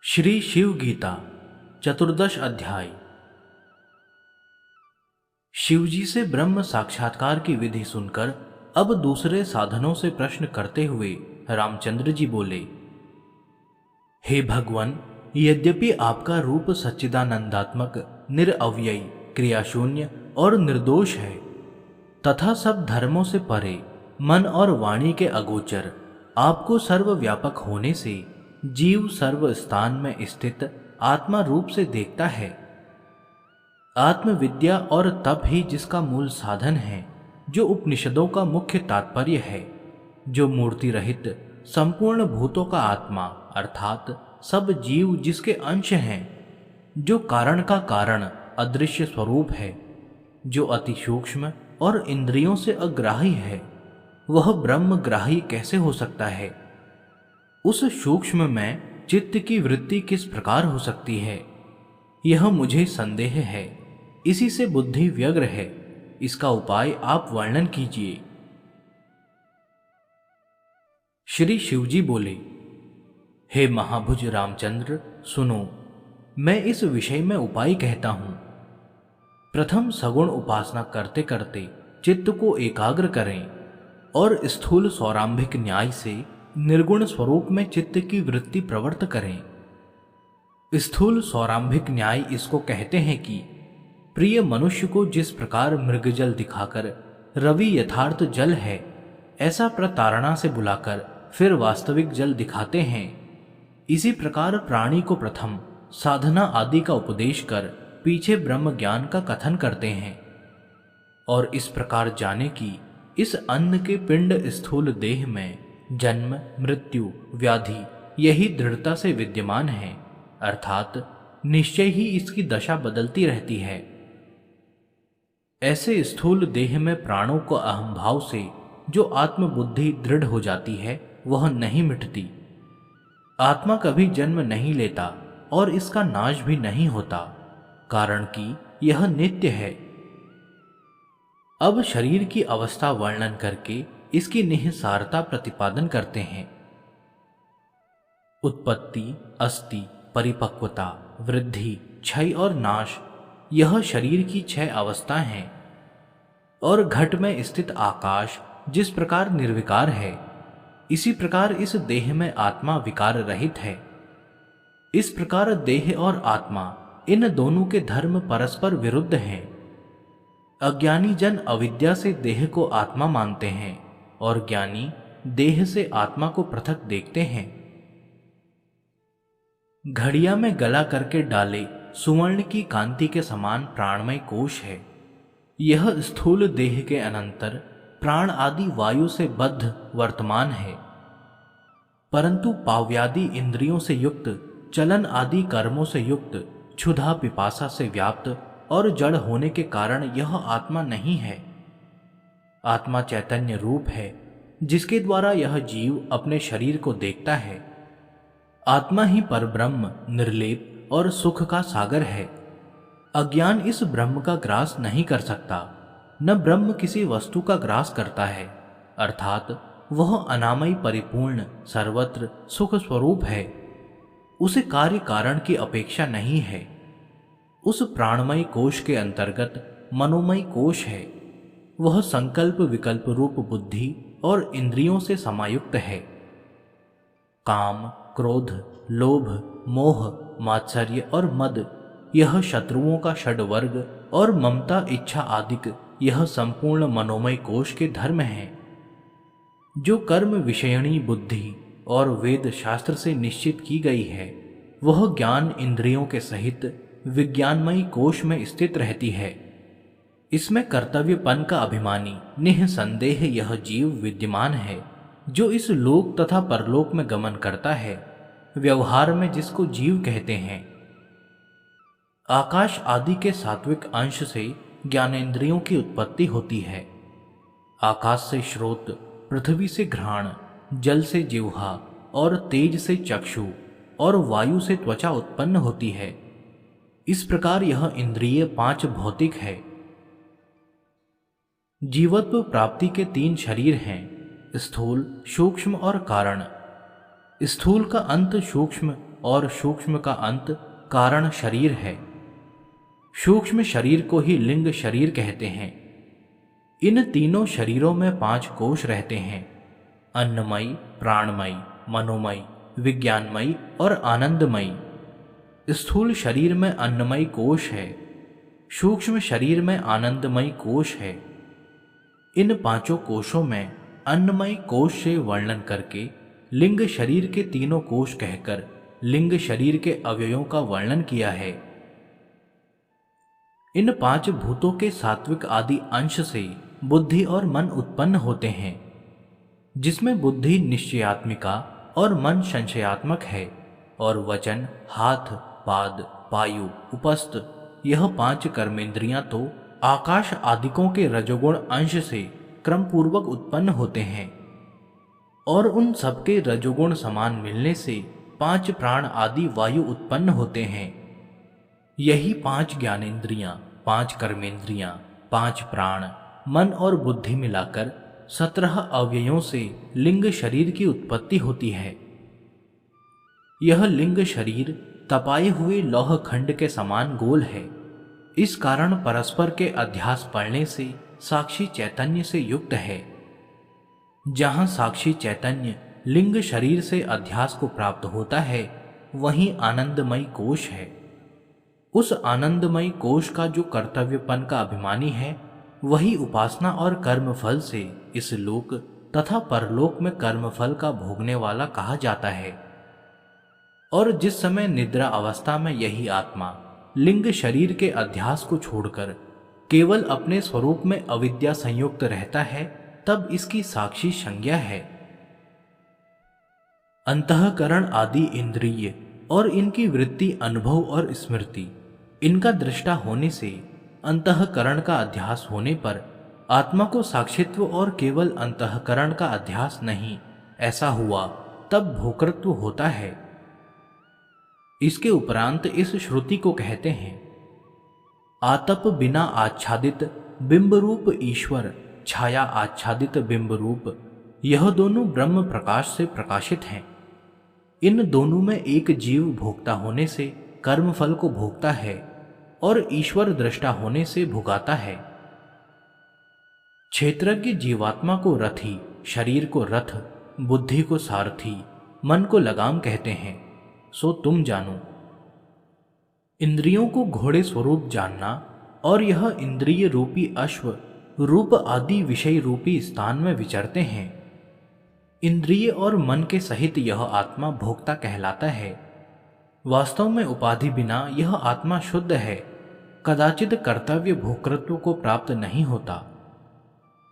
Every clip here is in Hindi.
श्री शिव गीता चतुर्दश अध्याय। शिवजी से ब्रह्म साक्षात्कार की विधि सुनकर अब दूसरे साधनों से प्रश्न करते हुए रामचंद्र जी बोले, हे भगवान, यद्यपि आपका रूप सच्चिदानंदात्मक, निरअव्ययी, क्रियाशून्य और निर्दोष है, तथा सब धर्मों से परे, मन और वाणी के अगोचर, आपको सर्वव्यापक होने से जीव सर्व स्थान में स्थित आत्मा रूप से देखता है। आत्मविद्या और तप ही जिसका मूल साधन है, जो उपनिषदों का मुख्य तात्पर्य है, जो मूर्ति रहित संपूर्ण भूतों का आत्मा अर्थात सब जीव जिसके अंश हैं, जो कारण का कारण अदृश्य स्वरूप है, जो अति सूक्ष्म और इंद्रियों से अग्राही है, वह ब्रह्मग्राही कैसे हो सकता है? उस सूक्ष्म में चित्त की वृत्ति किस प्रकार हो सकती है, यह मुझे संदेह है। इसी से बुद्धि व्यग्र है। इसका उपाय आप वर्णन कीजिए। श्री शिवजी बोले, हे महाभुज रामचंद्र, सुनो, मैं इस विषय में उपाय कहता हूं। प्रथम सगुण उपासना करते करते चित्त को एकाग्र करें और स्थूल सौरांभिक न्याय से निर्गुण स्वरूप में चित्त की वृत्ति प्रवृत्त करें। स्थूल सौरांभिक न्याय इसको कहते हैं कि प्रिय मनुष्य को जिस प्रकार मृगजल दिखाकर रवि यथार्थ जल है, ऐसा प्रतारणा से बुलाकर फिर वास्तविक जल दिखाते हैं, इसी प्रकार प्राणी को प्रथम साधना आदि का उपदेश कर पीछे ब्रह्म ज्ञान का कथन करते हैं। और इस प्रकार जाने की इस अन्न के पिंड स्थूल देह में जन्म, मृत्यु, व्याधि यही दृढ़ता से विद्यमान है, अर्थात निश्चय ही इसकी दशा बदलती रहती है। ऐसे स्थूल देह में प्राणों को अहम भाव से जो आत्मबुद्धि दृढ़ हो जाती है, वह नहीं मिटती। आत्मा कभी जन्म नहीं लेता और इसका नाश भी नहीं होता, कारण कि यह नित्य है। अब शरीर की अवस्था वर्णन करके इसकी निहिसारता प्रतिपादन करते हैं। उत्पत्ति, अस्ति, परिपक्वता, वृद्धि, क्षय और नाश, यह शरीर की 6 अवस्थाएं हैं। और घट में स्थित आकाश जिस प्रकार निर्विकार है, इसी प्रकार इस देह में आत्मा विकार रहित है। इस प्रकार देह और आत्मा, इन दोनों के धर्म परस्पर विरुद्ध हैं। अज्ञानी जन अविद्या से देह को आत्मा मानते हैं और ज्ञानी देह से आत्मा को पृथक देखते हैं। घड़िया में गला करके डाले सुवर्ण की कांति के समान प्राणमय कोश है। यह स्थूल देह के अनंतर प्राण आदि वायु से बद्ध वर्तमान है, परंतु पाव्यादि इंद्रियों से युक्त, चलन आदि कर्मों से युक्त, क्षुधा पिपासा से व्याप्त और जड़ होने के कारण यह आत्मा नहीं है। आत्मा चैतन्य रूप है, जिसके द्वारा यह जीव अपने शरीर को देखता है। आत्मा ही परब्रह्म, निर्लेप और सुख का सागर है। अज्ञान इस ब्रह्म का ग्रास नहीं कर सकता, न ब्रह्म किसी वस्तु का ग्रास करता है, अर्थात वह अनामय, परिपूर्ण, सर्वत्र सुख स्वरूप है। उसे कार्य कारण की अपेक्षा नहीं है। उस प्राणमय कोश के अंतर्गत मनोमय कोश है। वह संकल्प विकल्प रूप बुद्धि और इंद्रियों से समायुक्त है। काम, क्रोध, लोभ, मोह, मात्सर्य और मद, यह शत्रुओं का षड्वर्ग और ममता, इच्छा आदिक, यह संपूर्ण मनोमय कोश के धर्म हैं। जो कर्म विषयणी बुद्धि और वेद शास्त्र से निश्चित की गई है, वह ज्ञान इंद्रियों के सहित विज्ञानमयी कोश में स्थित रहती है। इसमें कर्तव्यपन का अभिमानी निःसंदेह यह जीव विद्यमान है, जो इस लोक तथा परलोक में गमन करता है, व्यवहार में जिसको जीव कहते हैं। आकाश आदि के सात्विक अंश से ज्ञानेंद्रियों की उत्पत्ति होती है। आकाश से श्रोत, पृथ्वी से घ्राण, जल से जिह्वा और तेज से चक्षु और वायु से त्वचा उत्पन्न होती है। इस प्रकार यह इंद्रिय 5 भौतिक है। जीवत्व प्राप्ति के 3 शरीर हैं, स्थूल, सूक्ष्म और कारण। स्थूल का अंत सूक्ष्म और सूक्ष्म का अंत कारण शरीर है। सूक्ष्म शरीर को ही लिंग शरीर कहते हैं। इन तीनों शरीरों में 5 कोश रहते हैं: अन्नमयी, प्राणमयी, मनोमयी, विज्ञानमयी और आनंदमयी। स्थूल शरीर में अन्नमयी कोश है, सूक्ष्म शरीर में आनंदमयी कोश है। इन 5 कोशों में अन्नमयी कोश से वर्णन करके लिंग शरीर के तीनों कोश कहकर लिंग शरीर के अवयवों का वर्णन किया है। इन 5 भूतों के सात्विक आदि अंश से बुद्धि और मन उत्पन्न होते हैं, जिसमें बुद्धि निश्चयात्मिका और मन संशयात्मक है, और वचन, हाथ, पाद, पायु, उपस्थ यह 5 कर्मेंद्रियां तो आकाश आदिकों के रजोगुण अंश से क्रम पूर्वक उत्पन्न होते हैं, और उन सबके रजोगुण समान मिलने से 5 प्राण आदि वायु उत्पन्न होते हैं। यही 5 ज्ञानेंद्रियां, 5 कर्मेंद्रियां, 5 प्राण, मन और बुद्धि मिलाकर 17 अवयवों से लिंग शरीर की उत्पत्ति होती है। यह लिंग शरीर तपाए हुए लौह खंड के समान गोल है। इस कारण परस्पर के अध्यास पड़ने से साक्षी चैतन्य से युक्त है। जहां साक्षी चैतन्य लिंग शरीर से अध्यास को प्राप्त होता है, वहीं आनंदमयी कोश है। उस आनंदमयी कोश का जो कर्तव्यपन का अभिमानी है, वही उपासना और कर्मफल से इस लोक तथा परलोक में कर्मफल का भोगने वाला कहा जाता है। और जिस समय निद्रा अवस्था में यही आत्मा लिंग शरीर के अध्यास को छोड़कर केवल अपने स्वरूप में अविद्या संयुक्त रहता है, तब इसकी साक्षी संज्ञा है। अंतःकरण आदि इंद्रिय और इनकी वृत्ति, अनुभव और स्मृति, इनका दृष्टा होने से अंतःकरण का अध्यास होने पर आत्मा को साक्षित्व और केवल अंतःकरण का अध्यास नहीं, ऐसा हुआ तब भोक्तृत्व होता है। इसके उपरांत इस श्रुति को कहते हैं: आतप बिना आच्छादित बिंब रूप ईश्वर, छाया आच्छादित बिंब रूप, यह दोनों ब्रह्म प्रकाश से प्रकाशित हैं। इन दोनों में एक जीव भोक्ता होने से कर्मफल को भोगता है और ईश्वर दृष्टा होने से भुगाता है। क्षेत्रज्ञ जीवात्मा को रथी, शरीर को रथ, बुद्धि को सारथी, मन को लगाम कहते हैं। सो तुम जानो। इंद्रियों को घोड़े स्वरूप जानना और यह इंद्रिय रूपी अश्व रूप आदि विषय रूपी स्थान में विचरते हैं। इंद्रिय और मन के सहित यह आत्मा भोक्ता कहलाता है। वास्तव में उपाधि बिना यह आत्मा शुद्ध है, कदाचित कर्तव्य भोक्तृत्व को प्राप्त नहीं होता।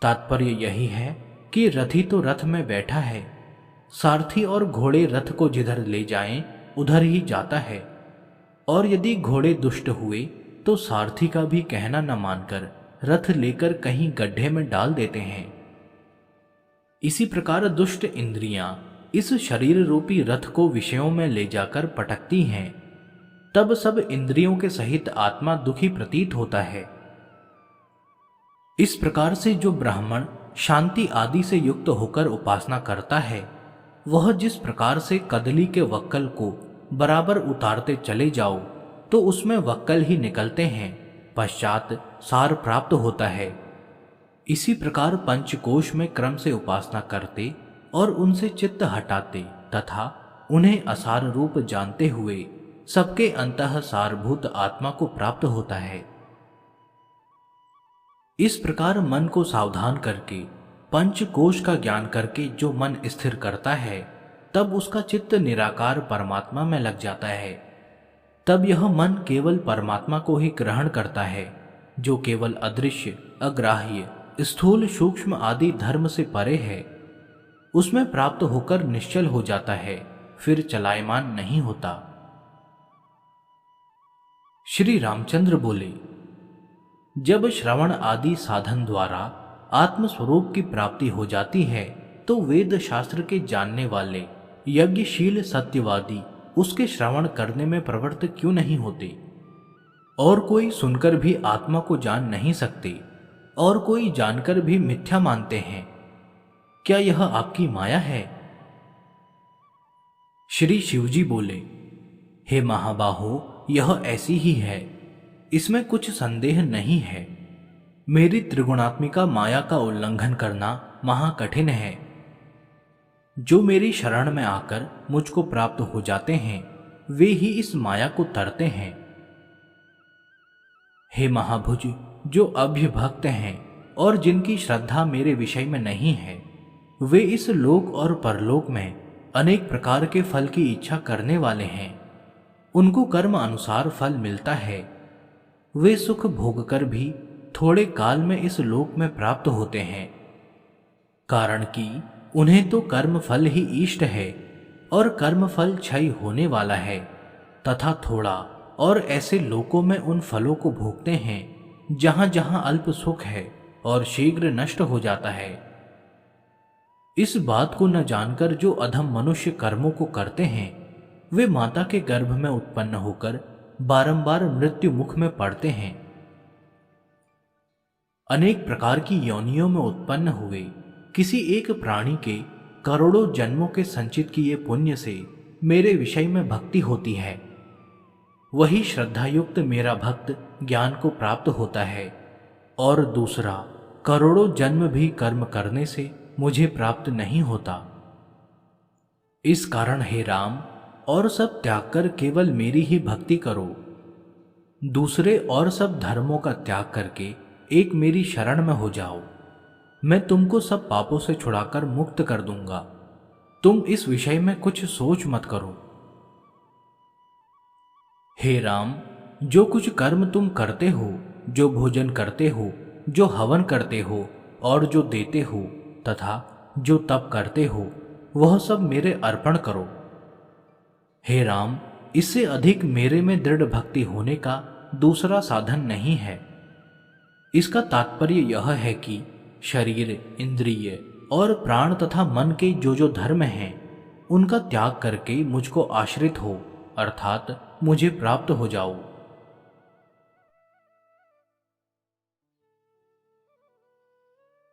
तात्पर्य यही है कि रथी तो रथ में बैठा है, सारथी और घोड़े रथ को जिधर ले जाएं उधर ही जाता है, और यदि घोड़े दुष्ट हुए तो सारथी का भी कहना न मानकर रथ लेकर कहीं गड्ढे में डाल देते हैं। इसी प्रकार दुष्ट इंद्रियां इस शरीर रूपी रथ को विषयों में ले जाकर पटकती हैं, तब सब इंद्रियों के सहित आत्मा दुखी प्रतीत होता है। इस प्रकार से जो ब्राह्मण शांति आदि से युक्त होकर उपासना करता है, वह जिस प्रकार से कदली के वक्कल को बराबर उतारते चले जाओ तो उसमें वक्कल ही निकलते हैं, पश्चात सार प्राप्त होता है। इसी प्रकार पंचकोश में क्रम से उपासना करते और उनसे चित्त हटाते तथा उन्हें असार रूप जानते हुए सबके अंतः सारभूत आत्मा को प्राप्त होता है। इस प्रकार मन को सावधान करके पंचकोश का ज्ञान करके जो मन स्थिर करता है, तब उसका चित्त निराकार परमात्मा में लग जाता है। तब यह मन केवल परमात्मा को ही ग्रहण करता है, जो केवल अदृश्य, अग्राह्य, स्थूल, सूक्ष्म आदि धर्म से परे है। उसमें प्राप्त होकर निश्चल हो जाता है, फिर चलायमान नहीं होता। श्री रामचंद्र बोले, जब श्रवण आदि साधन द्वारा आत्मस्वरूप की प्राप्ति हो जाती है, तो वेद शास्त्र के जानने वाले यज्ञशील सत्यवादी उसके श्रवण करने में प्रवृत्त क्यों नहीं होते? और कोई सुनकर भी आत्मा को जान नहीं सकते, और कोई जानकर भी मिथ्या मानते हैं। क्या यह आपकी माया है? श्री शिवजी बोले, हे महाबाहो, यह ऐसी ही है, इसमें कुछ संदेह नहीं है। मेरी त्रिगुणात्मिका माया का उल्लंघन करना महाकठिन है। जो मेरी शरण में आकर मुझको प्राप्त हो जाते हैं, वे ही इस माया को तरते हैं। हे महाभुज, जो अभ्यभक्त हैं और जिनकी श्रद्धा मेरे विषय में नहीं है, वे इस लोक और परलोक में अनेक प्रकार के फल की इच्छा करने वाले हैं। उनको कर्म अनुसार फल मिलता है। वे सुख भोगकर भी थोड़े काल में इस लोक में प्राप्त होते हैं, कारण कि उन्हें तो कर्म फल ही इष्ट है और कर्म फल क्षय होने वाला है, तथा थोड़ा और ऐसे लोकों में उन फलों को भोगते हैं जहां जहां अल्प सुख है और शीघ्र नष्ट हो जाता है। इस बात को न जानकर जो अधम मनुष्य कर्मों को करते हैं, वे माता के गर्भ में उत्पन्न होकर बारंबार मृत्यु मुख में पड़ते हैं। अनेक प्रकार की योनियों में उत्पन्न हुए किसी एक प्राणी के करोड़ों जन्मों के संचित किए पुण्य से मेरे विषय में भक्ति होती है। वही श्रद्धायुक्त मेरा भक्त ज्ञान को प्राप्त होता है, और दूसरा करोड़ों जन्म भी कर्म करने से मुझे प्राप्त नहीं होता। इस कारण हे राम, और सब त्याग कर केवल मेरी ही भक्ति करो। दूसरे और सब धर्मों का त्याग करके एक मेरी शरण में हो जाओ। मैं तुमको सब पापों से छुड़ाकर मुक्त कर दूंगा। तुम इस विषय में कुछ सोच मत करो। हे राम, जो कुछ कर्म तुम करते हो, जो भोजन करते हो, जो हवन करते हो और जो देते हो, तथा जो तप करते हो, वह सब मेरे अर्पण करो। हे राम, इससे अधिक मेरे में दृढ़ भक्ति होने का दूसरा साधन नहीं है। इसका तात्पर्य यह है कि शरीर, इंद्रिय और प्राण तथा मन के जो धर्म हैं, उनका त्याग करके मुझको आश्रित हो, अर्थात मुझे प्राप्त हो जाओ।